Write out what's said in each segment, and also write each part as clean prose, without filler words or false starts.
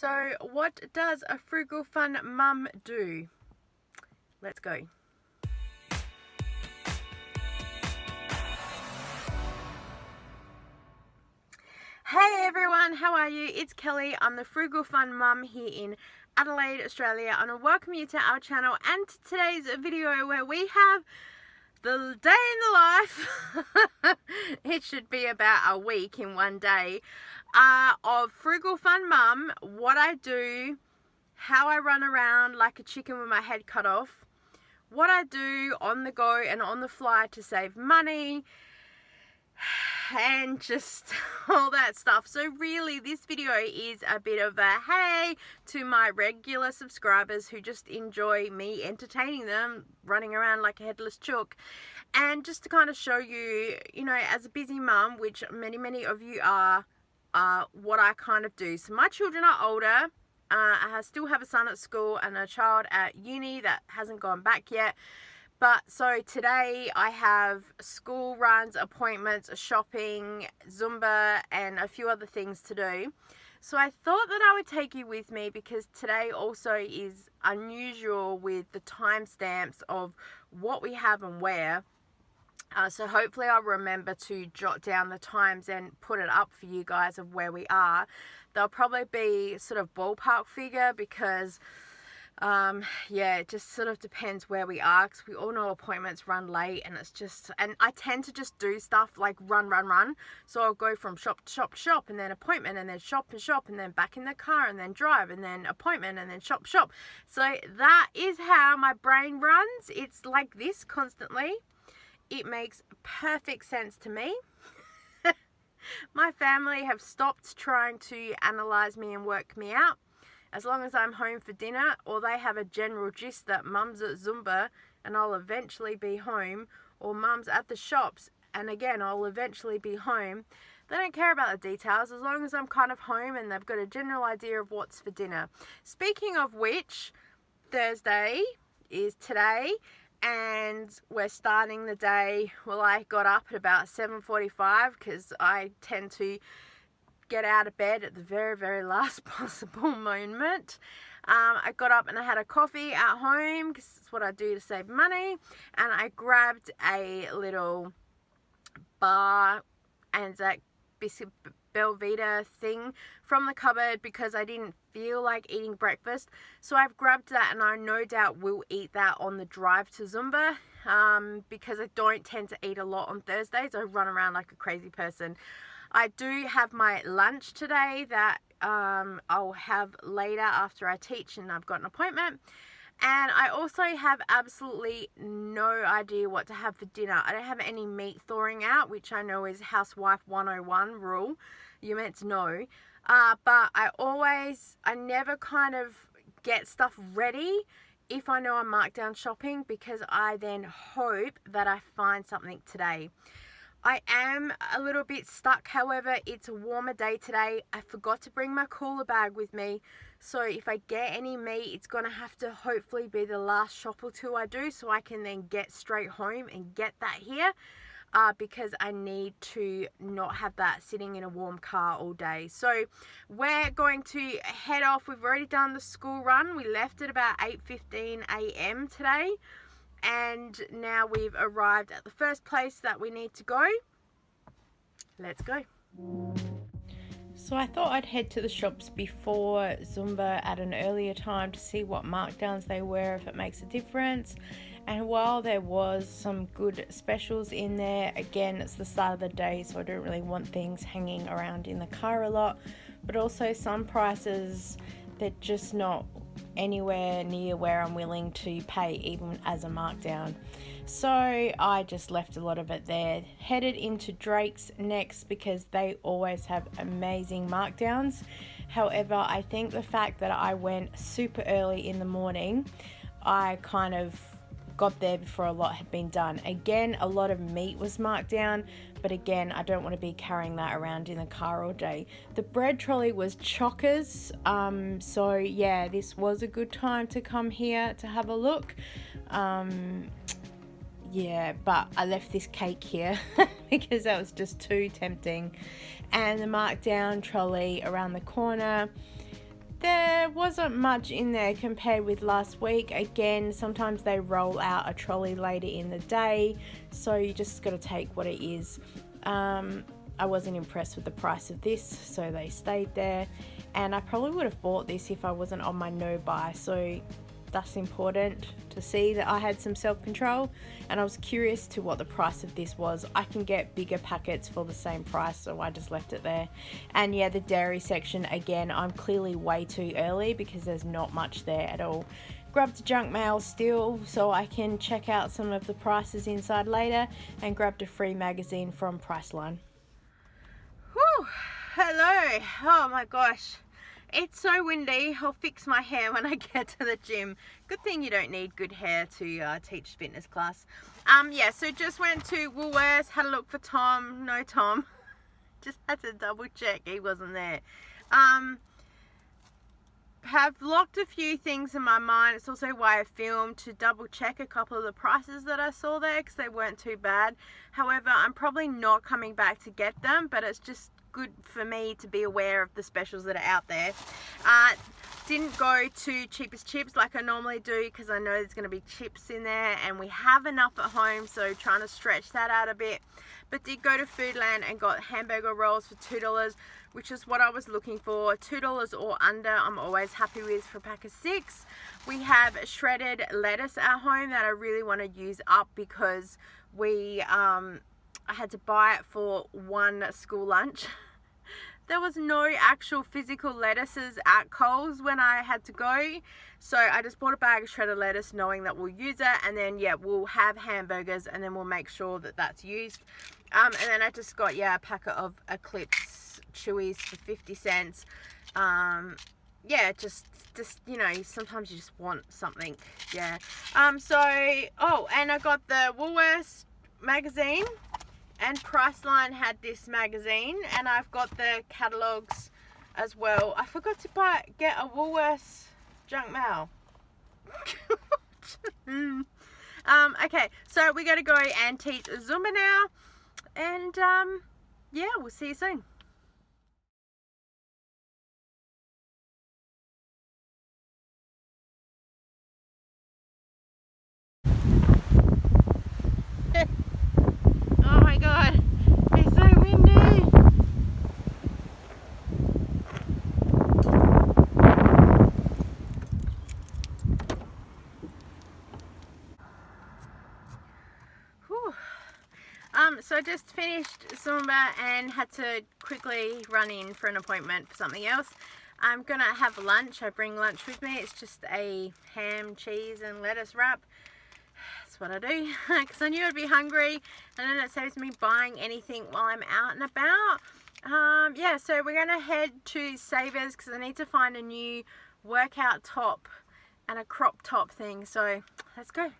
So what does a Frugal Fun Mum do? Let's go. Hey everyone, how are you? It's Kelly. I'm the Frugal Fun Mum here in Adelaide, Australia, and I welcome you to our channel and to today's video where we have the day in the life. It should be about a week in one day of Frugal Fun Mum, what I do, how I run around like a chicken with my head cut off, what I do on the go and on the fly to save money, and just all that stuff. So really this video is a bit of a hey to my regular subscribers who just enjoy me entertaining them, running around like a headless chook, and just to kind of show you, you know, as a busy mum, which many of you are, what I kind of do. So my children are older. I still have a son at school and a child at uni that hasn't gone back yet. But so today I have school runs, appointments, shopping, Zumba, and a few other things to do. So I thought that I would take you with me because today also is unusual with the timestamps of what we have and where. So hopefully I'll remember to jot down the times and put it up for you guys of where we are. There'll probably be sort of ballpark figure because yeah, it just sort of depends where we are, because we all know appointments run late, and it's just, and I tend to just do stuff like run. So I'll go from shop to shop, and then appointment, and then shop, and then back in the car, and then drive, and then appointment, and then shop. So that is how my brain runs. It's like this constantly. It makes perfect sense to me. My family have stopped trying to analyze me and work me out. As long as I'm home for dinner, or they have a general gist that mum's at Zumba and I'll eventually be home, or mum's at the shops and again I'll eventually be home, they don't care about the details as long as I'm kind of home and they've got a general idea of what's for dinner. Speaking of which, Thursday is today and we're starting the day. Well, I got up at about 7:45 because I tend to get out of bed at the very last possible moment. I got up and I had a coffee at home because it's what I do to save money, and I grabbed a little bar and that biscuit Belvita thing from the cupboard because I didn't feel like eating breakfast. So I've grabbed that, and I no doubt will eat that on the drive to Zumba because I don't tend to eat a lot on Thursdays. I run around like a crazy person. I do have my lunch today that I'll have later after I teach and I've got an appointment. And I also have absolutely no idea what to have for dinner. I don't have any meat thawing out, which I know is housewife 101 rule. You're meant to know. But I never kind of get stuff ready if I know I'm markdown shopping, because I then hope that I find something today. I am a little bit stuck, however. It's a warmer day today. I forgot to bring my cooler bag with me, so if I get any meat, it's going to have to hopefully be the last shop or two I do, so I can then get straight home and get that here, because I need to not have that sitting in a warm car all day. So we're going to head off. We've already done the school run. We left at about 8:15 a.m. today. And now we've arrived at the first place that we need to go. Let's go. So I thought I'd head to the shops before Zumba at an earlier time to see what markdowns they were, if it makes a difference. And while there was some good specials in there, again, it's the start of the day, so I don't really want things hanging around in the car a lot. But also some prices, they're just not anywhere near where I'm willing to pay even as a markdown. So I just left a lot of it there. Headed into Drake's next because they always have amazing markdowns. However, I think the fact that I went super early in the morning, I kind of got there before a lot had been done. Again, a lot of meat was marked down, but again, I don't want to be carrying that around in the car all day. The bread trolley was chockers, so yeah, this was a good time to come here to have a look. Yeah, but I left this cake here because that was just too tempting. And the markdown trolley around the corner, There wasn't much in there compared with last week. Again, sometimes they roll out a trolley later in the day, so you just got to take what it is. I wasn't impressed with the price of this, so they stayed there, and I probably would have bought this if I wasn't on my no buy, so that's important to see that I had some self-control, and I was curious to what the price of this was. I can get bigger packets for the same price, so I just left it there. And yeah, the dairy section, again, I'm clearly way too early because there's not much there at all. Grabbed junk mail still so I can check out some of the prices inside later, and grabbed a free magazine from Priceline. Whew, hello. Oh my gosh. It's so windy. I'll fix my hair when I get to the gym. Good thing you don't need good hair to teach fitness class. Yeah, so just went to Woolworths, had a look for Tom. No Tom. Just had to double check he wasn't there. Have locked a few things in my mind. It's also why I filmed, to double check a couple of the prices that I saw there because they weren't too bad. However, I'm probably not coming back to get them, but it's just good for me to be aware of the specials that are out there. Didn't go to Cheapest Chips like I normally do because I know there's going to be chips in there and we have enough at home, so trying to stretch that out a bit. But did go to Foodland and got hamburger rolls for $2, which is what I was looking for. $2 or under I'm always happy with for a pack of 6. We have shredded lettuce at home that I really want to use up because I had to buy it for one school lunch. There was no actual physical lettuces at Coles when I had to go, so I just bought a bag of shredded lettuce knowing that we'll use it, and then yeah, we'll have hamburgers and then we'll make sure that that's used. And then I just got a packet of Eclipse Chewies for 50 cents. Yeah, just you know, sometimes you just want something. Yeah. And I got the Woolworths magazine, and Priceline had this magazine, and I've got the catalogs as well. I forgot to get a Woolworths junk mail. Okay, so we gotta go and teach Zumba now, and yeah, we'll see you soon. Oh my god, it's so windy. Whew. So I just finished Zumba and had to quickly run in for an appointment for something else. I'm gonna have lunch. I bring lunch with me. It's just a ham, cheese and lettuce wrap. That's what I do because I knew I'd be hungry, and then it saves me buying anything while I'm out and about. Yeah, so we're gonna head to Savers because I need to find a new workout top and a crop top thing, so let's go.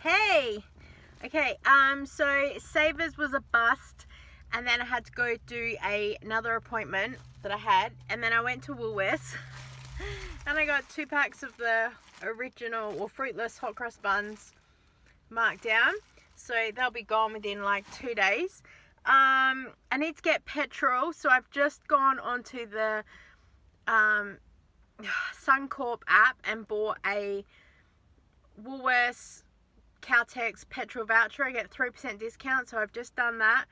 Hey, okay, so Savers was a bust, and then I had to go do another appointment that I had, and then I went to Woolworths and I got 2 packs of the original or fruitless hot cross buns markdown, so they'll be gone within like 2 days. I need to get petrol, so I've just gone onto the Suncorp app and bought a Woolworths Caltex petrol voucher. I get 3% discount, so I've just done that,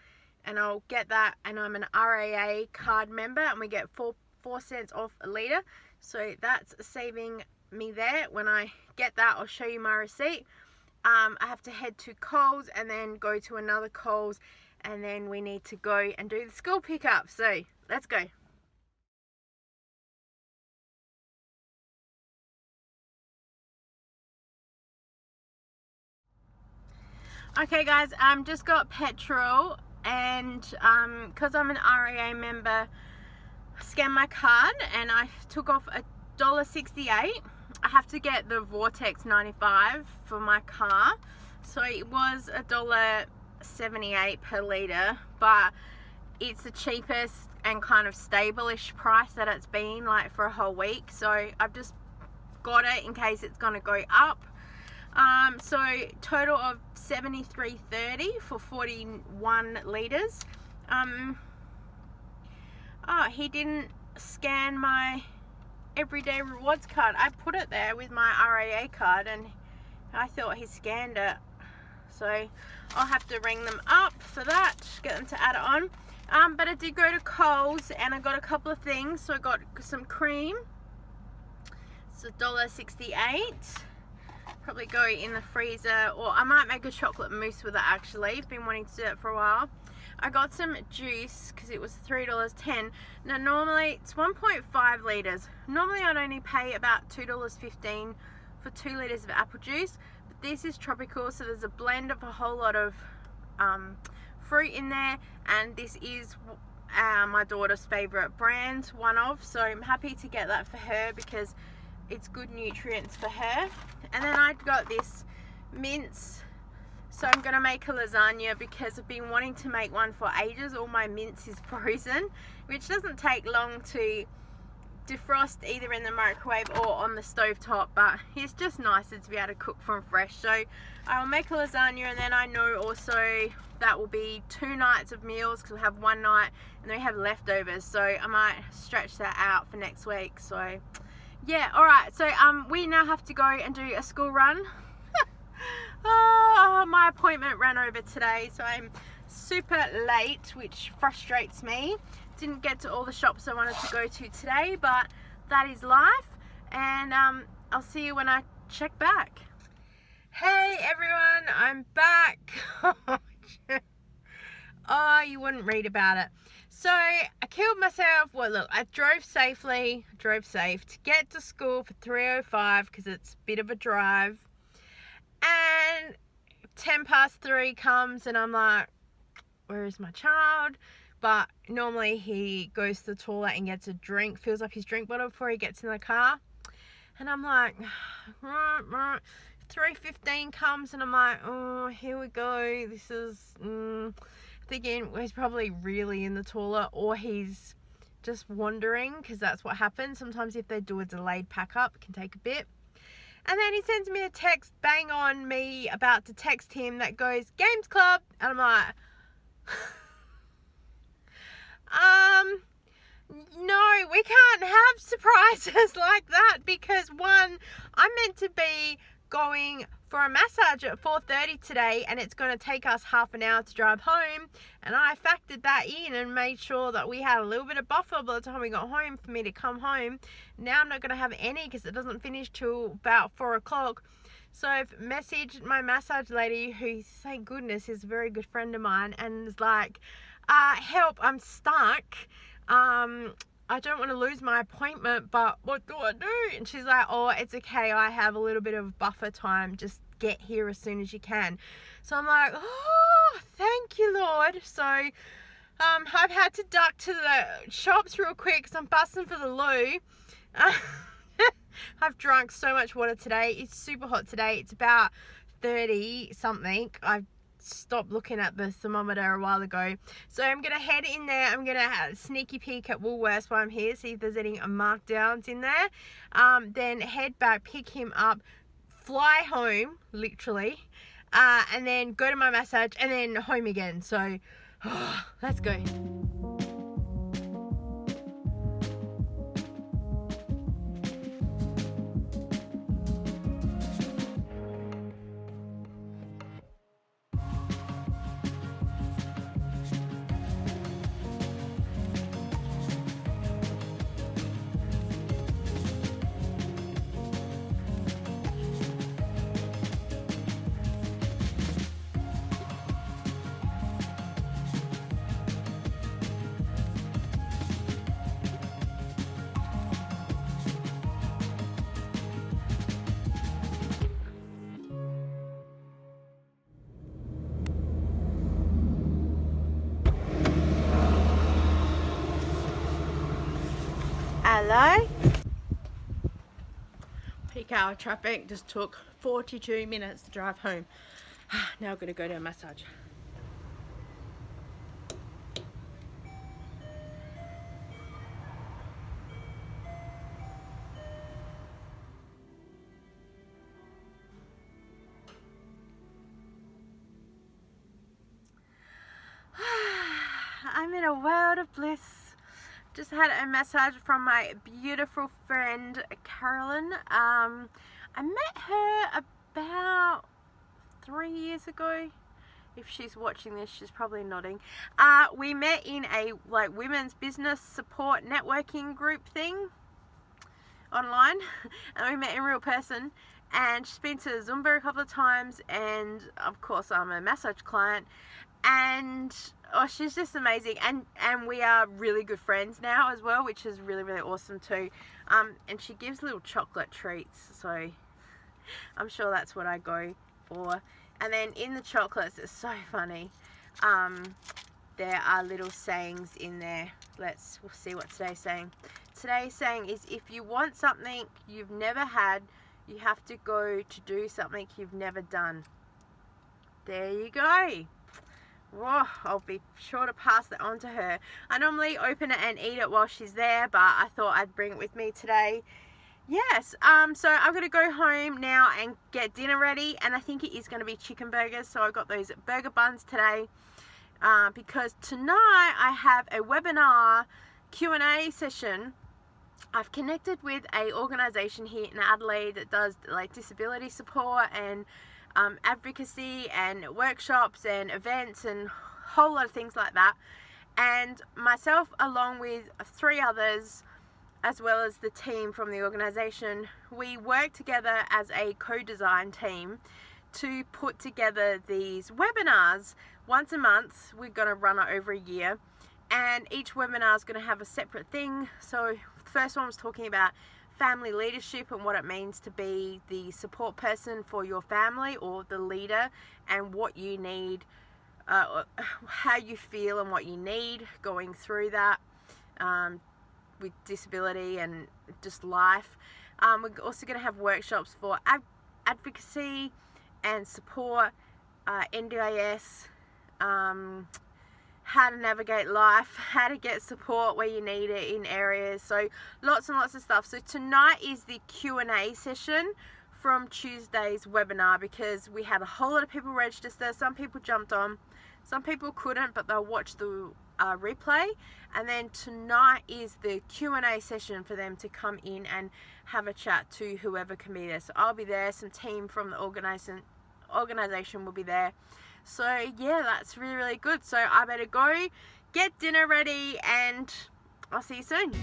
and I'll get that, and I'm an RAA card member, and we get 4 cents off a litre, so that's saving me there. When I get that, I'll show you my receipt. I have to head to Coles and then go to another Coles, and then we need to go and do the school pickup, so let's go. Okay guys, just got petrol, and because I'm an RAA member, I scanned my card and I took off $1.68. I have to get the Vortex 95 for my car, so it was $1.78 per litre, but it's the cheapest and kind of stable-ish price that it's been like for a whole week, so I've just got it in case it's gonna go up. So total of $73.30 for 41 litres. Oh, he didn't scan my everyday rewards card. I put it there with my RAA card and I thought he scanned it, so I'll have to ring them up for that, get them to add it on. But I did go to Coles and I got a couple of things. So I got some cream, it's $1.68. Probably go in the freezer, or I might make a chocolate mousse with it actually. I've been wanting to do it for a while. I got some juice because it was $3.10. Now normally it's 1.5 litres. Normally I'd only pay about $2.15 for 2 litres of apple juice, but this is tropical, so there's a blend of a whole lot of fruit in there, and this is my daughter's favourite brand, one of, so I'm happy to get that for her because it's good nutrients for her. And then I got this mince, so I'm gonna make a lasagna because I've been wanting to make one for ages. All my mince is frozen, which doesn't take long to defrost either in the microwave or on the stove top, but it's just nicer to be able to cook from fresh. So I'll make a lasagna, and then I know also that will be 2 nights of meals because we'll have one night and then we have leftovers, so I might stretch that out for next week. So yeah, alright, so we now have to go and do a school run. Oh, my appointment ran over today, so I'm super late, which frustrates me. Didn't get to all the shops I wanted to go to today, but that is life, and I'll see you when I check back. Hey everyone, I'm back. Oh, you wouldn't read about it. So I killed myself. Well, look, I drove safe to get to school for 3:05 because it's a bit of a drive, and 3:10 comes and I'm like, where is my child? But normally he goes to the toilet and gets a drink, fills up his drink bottle before he gets in the car, and I'm like, 3:15 comes and I'm like, oh, here we go, this is thinking he's probably really in the toilet, or he's just wandering, because that's what happens sometimes if they do a delayed pack up. It can take a bit. And then he sends me a text, bang on me about to text him, that goes, Games Club, and I'm like, no, we can't have surprises like that, because one, I'm meant to be going for a massage at 4:30 today, and it's going to take us half an hour to drive home, and I factored that in and made sure that we had a little bit of buffer by the time we got home for me to come home. Now I'm not going to have any because it doesn't finish till about 4 o'clock. So I've messaged my massage lady, who, thank goodness, is a very good friend of mine, and is like, help, I'm stuck. I don't want to lose my appointment, but what do I do? And she's like, oh, it's okay, I have a little bit of buffer time, just get here as soon as you can. So I'm like, oh, thank you, Lord. So I've had to duck to the shops real quick because I'm busting for the loo. I've drunk so much water today. It's super hot today. It's about 30 something. I've stopped looking at the thermometer a while ago, so I'm gonna head in there. I'm gonna have a sneaky peek at Woolworths while I'm here, see if there's any markdowns in there, then head back, pick him up, fly home literally, and then go to my massage and then home again. So let's go. Hello. Peak hour traffic just took 42 minutes to drive home. Now I'm going to go to a massage. I'm in a world of bliss. Just had a massage from my beautiful friend Carolyn. I met her about 3 years ago. If she's watching this, she's probably nodding. We met in a women's business support networking group thing online, and we met in real person. And she's been to Zumba a couple of times, and of course I'm a massage client. And oh, she's just amazing, and we are really good friends now as well, which is really, really awesome too. And she gives little chocolate treats, so I'm sure that's what I go for. And then in the chocolates, it's so funny, there are little sayings in there. We'll see what today's saying. Today's saying is, if you want something you've never had, you have to go to do something you've never done. There you go. Whoa, I'll be sure to pass that on to her. I normally open it and eat it while she's there, but I thought I'd bring it with me today. Yes, so I'm going to go home now and get dinner ready, and I think it is going to be chicken burgers. So I got those burger buns today because tonight I have a webinar Q&A session. I've connected with a organisation here in Adelaide that does like disability support and advocacy and workshops and events and a whole lot of things like that. And myself, along with 3 others, as well as the team from the organisation, we work together as a co-design team to put together these webinars once a month. We're going to run it over a year, and each webinar is going to have a separate thing. So the first one was talking about family leadership and what it means to be the support person for your family, or the leader, and what you need, how you feel and what you need going through that with disability and just life. We're also going to have workshops for advocacy and support, NDIS, how to navigate life, how to get support where you need it in areas. So lots and lots of stuff. So tonight is the Q&A session from Tuesday's webinar, because we had a whole lot of people register. Some people jumped on, some people couldn't, but they'll watch the replay. And then tonight is the Q&A session for them to come in and have a chat to whoever can be there. So I'll be there, some team from the organisation will be there. So yeah, that's really, really good. So I better go get dinner ready, and I'll see you soon.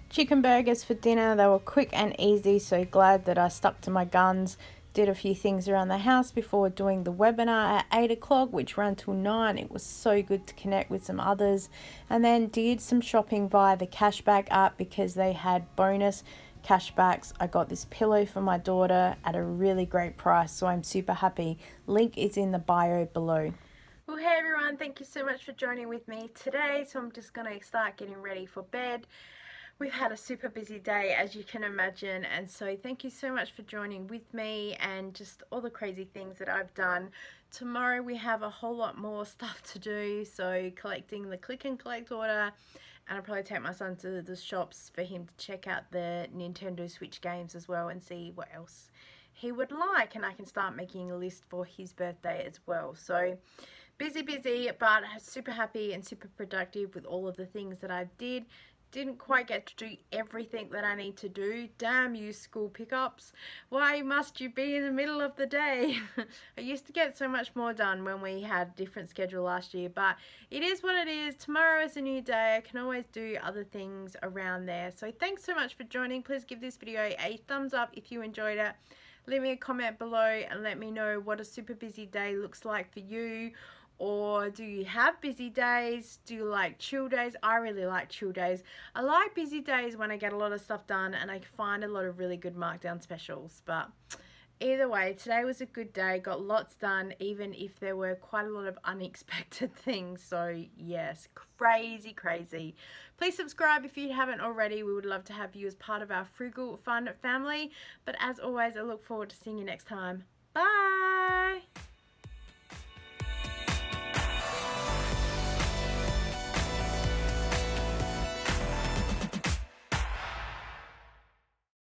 Chicken burgers for dinner. They were quick and easy, so glad that I stuck to my guns. Did a few things around the house before doing the webinar at 8 o'clock, which ran till 9. It was so good to connect with some others. And then did some shopping via the cashback app, because they had bonus cashbacks. I got this pillow for my daughter at a really great price, so I'm super happy. Link is in the bio below. Well, hey everyone, thank you so much for joining with me today. So I'm just going to start getting ready for bed. We've had a super busy day, as you can imagine, and so thank you so much for joining with me and just all the crazy things that I've done. Tomorrow we have a whole lot more stuff to do, so collecting the click and collect order, and I'll probably take my son to the shops for him to check out the Nintendo Switch games as well and see what else he would like, and I can start making a list for his birthday as well. So busy, but super happy and super productive with all of the things that I did. Didn't quite get to do everything that I need to do. Damn you school pickups. Why must you be in the middle of the day? I used to get so much more done when we had a different schedule last year, but it is what it is. Tomorrow is a new day. I can always do other things around there. So thanks so much for joining. Please give this video a thumbs up if you enjoyed it. Leave me a comment below and let me know what a super busy day looks like for you. Or do you have busy days? Do you like chill days? I really like chill days. I like busy days when I get a lot of stuff done and I find a lot of really good markdown specials. But Either way, today was a good day, got lots done, even if there were quite a lot of unexpected things. So yes, crazy, crazy. Please subscribe if you haven't already. We would love to have you as part of our Frugal Fun family. But as always, I look forward to seeing you next time. Bye!